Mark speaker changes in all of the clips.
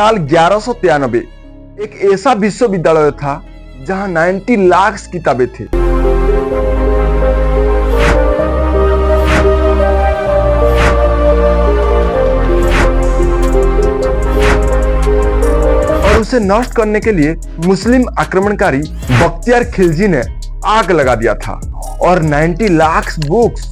Speaker 1: साल 1193 एक ऐसा विश्वविद्यालय था जहां 90 लाख किताबें थी। और उसे नष्ट करने के लिए मुस्लिम आक्रमणकारी बख्तियार खिलजी ने आग लगा दिया था और 90 लाख बुक्स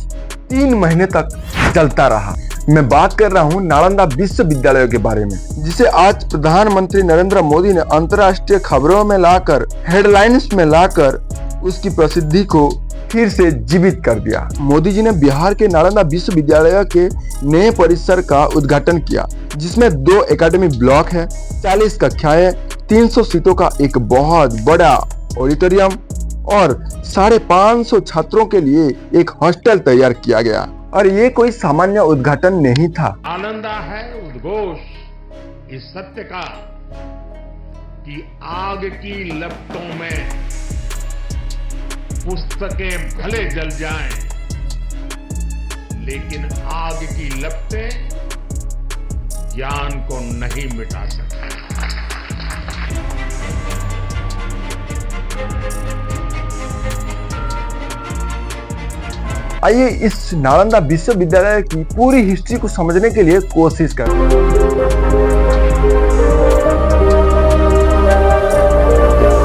Speaker 1: 3 महीने तक जलता रहा। मैं बात कर रहा हूं नालंदा विश्वविद्यालय के बारे में, जिसे आज प्रधानमंत्री नरेंद्र मोदी ने अंतर्राष्ट्रीय खबरों में लाकर, हेडलाइंस में लाकर उसकी प्रसिद्धि को फिर से जीवित कर दिया। मोदी जी ने बिहार के नालंदा विश्वविद्यालय के नए परिसर का उद्घाटन किया, जिसमें 2 एकेडमिक ब्लॉक है, 40 कक्षाएं, 300 सीटों का एक बहुत बड़ा ऑडिटोरियम और 550 छात्रों के लिए एक हॉस्टल तैयार किया गया। और ये कोई सामान्य उद्घाटन नहीं था।
Speaker 2: नालंदा है उद्घोष इस सत्य का कि आग की लपटों में पुस्तकें भले जल जाएं, लेकिन आग की लपटें ज्ञान को नहीं मिटा सकती।
Speaker 1: आइए इस नालंदा विश्वविद्यालय की पूरी हिस्ट्री को समझने के लिए कोशिश करते हैं।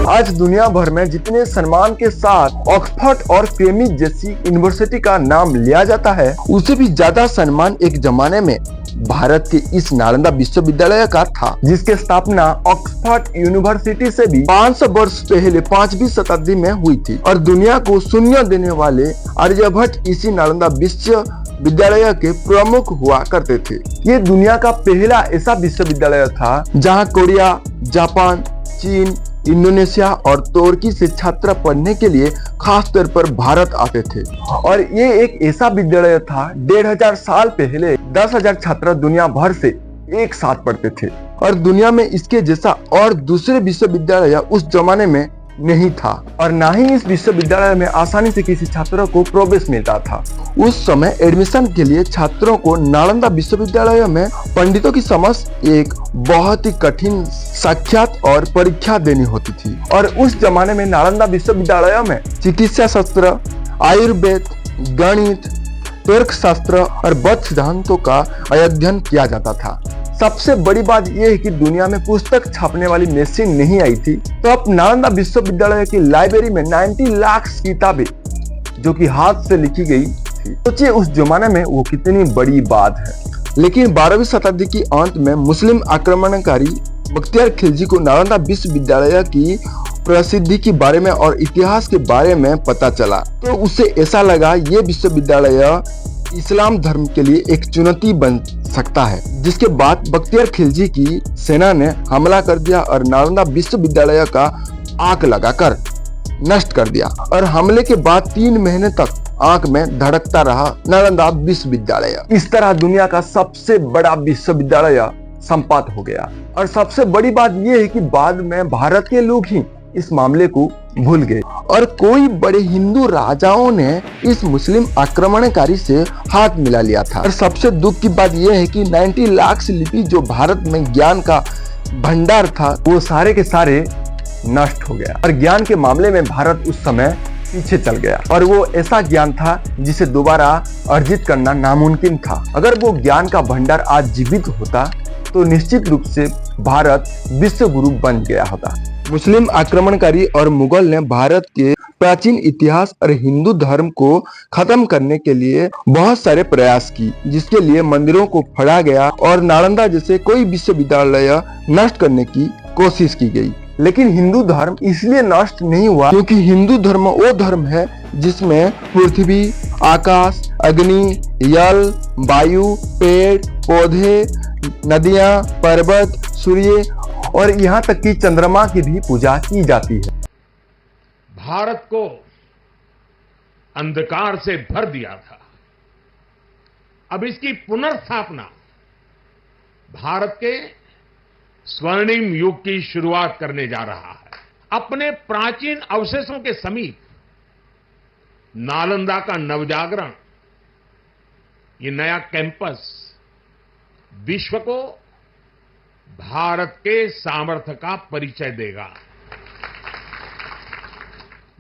Speaker 1: आज दुनिया भर में जितने सम्मान के साथ ऑक्सफोर्ड और कैम्ब्रिज जैसी यूनिवर्सिटी का नाम लिया जाता है, उससे भी ज्यादा सम्मान एक जमाने में भारत के इस नालंदा विश्वविद्यालय का था, जिसकी स्थापना ऑक्सफोर्ड यूनिवर्सिटी से भी 500 वर्ष पहले 5वीं शताब्दी में हुई थी। और दुनिया को शून्य देने वाले आर्यभट्ट इसी नालंदा विश्वविद्यालय के प्रमुख हुआ करते थे। ये दुनिया का पहला ऐसा विश्वविद्यालय था जहाँ कोरिया, जापान, चीन, इंडोनेशिया और तुर्की से छात्र पढ़ने के लिए खास तौर पर भारत आते थे। और ये एक ऐसा विद्यालय था 1500 साल पहले 10,000 छात्र दुनिया भर से एक साथ पढ़ते थे और दुनिया में इसके जैसा और दूसरे विश्वविद्यालय उस जमाने में नहीं था। और ना ही इस विश्वविद्यालय में आसानी से किसी छात्रों को प्रवेश मिलता था। उस समय एडमिशन के लिए छात्रों को नालंदा विश्वविद्यालय में पंडितों की समक्ष एक बहुत ही कठिन साक्षात और परीक्षा देनी होती थी। और उस जमाने में नालंदा विश्वविद्यालय में चिकित्सा शास्त्र, आयुर्वेद, गणित, तर्क शास्त्र और बौद्ध सिद्धांतों का अध्ययन किया जाता था। सबसे बड़ी बात यह है कि दुनिया में पुस्तक छापने वाली मशीन नहीं आई थी, तो अब नालंदा विश्वविद्यालय की लाइब्रेरी में 90 लाख किताबें जो कि हाथ से लिखी गई थी। सोचिए उस जमाने में वो कितनी बड़ी बात है। लेकिन 12वीं शताब्दी की अंत में मुस्लिम आक्रमणकारी बख्तियार खिलजी को नालंदा विश्वविद्यालय की प्रसिद्धि के बारे में और इतिहास के बारे में पता चला, तो उसे ऐसा लगा ये विश्वविद्यालय इस्लाम धर्म के लिए एक चुनौती बन सकता है। जिसके बाद बख्तियार खिलजी की सेना ने हमला कर दिया और नालंदा विश्वविद्यालय का आग लगाकर नष्ट कर दिया। और हमले के बाद 3 महीने तक आग में धड़कता रहा नालंदा विश्वविद्यालय। इस तरह दुनिया का सबसे बड़ा विश्वविद्यालय संपात हो गया। और सबसे बड़ी बात यह है कि बाद में भारत के लोग ही इस मामले को भूल गए और कोई बड़े हिंदू राजाओं ने इस मुस्लिम आक्रमणकारी से हाथ मिला लिया था। और सबसे दुख की बात यह है कि 90 लाख लिपि जो भारत में ज्ञान का भंडार था, वो सारे के सारे नष्ट हो गया। और ज्ञान के मामले में भारत उस समय पीछे चल गया और वो ऐसा ज्ञान था जिसे दोबारा अर्जित करना नामुमकिन था। अगर वो ज्ञान का भंडार आज जीवित होता तो निश्चित रूप से भारत विश्व गुरु बन गया होता। मुस्लिम आक्रमणकारी और मुगल ने भारत के प्राचीन इतिहास और हिंदू धर्म को खत्म करने के लिए बहुत सारे प्रयास की, जिसके लिए मंदिरों को फाड़ा गया और नालंदा जैसे कोई विश्वविद्यालय नष्ट करने की कोशिश की गई। लेकिन हिंदू धर्म इसलिए नष्ट नहीं हुआ क्योंकि हिंदू धर्म वो धर्म है जिसमें पृथ्वी, आकाश, अग्नि, जल, वायु, पेड़ पौधे, नदियां, पर्वत, सूर्य और यहाँ तक कि चंद्रमा की भी पूजा की जाती है।
Speaker 2: भारत को अंधकार से भर दिया था। अब इसकी पुनर्स्थापना, भारत के स्वर्णिम युग की शुरुआत करने जा रहा है। अपने प्राचीन अवशेषों के समीप नालंदा का नवजागरण, ये नया कैंपस विश्व को भारत के सामर्थ्य का परिचय देगा।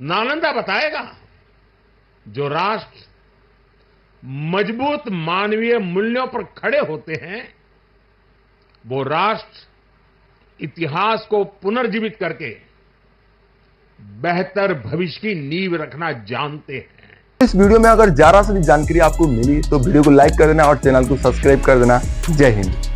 Speaker 2: नालंदा बताएगा, जो राष्ट्र मजबूत मानवीय मूल्यों पर खड़े होते हैं, वो राष्ट्र इतिहास को पुनर्जीवित करके बेहतर भविष्य की नींव रखना जानते हैं।
Speaker 1: इस वीडियो में अगर जरा सी भी जानकारी आपको मिली तो वीडियो को लाइक कर देना और चैनल को सब्सक्राइब कर देना। जय हिंद।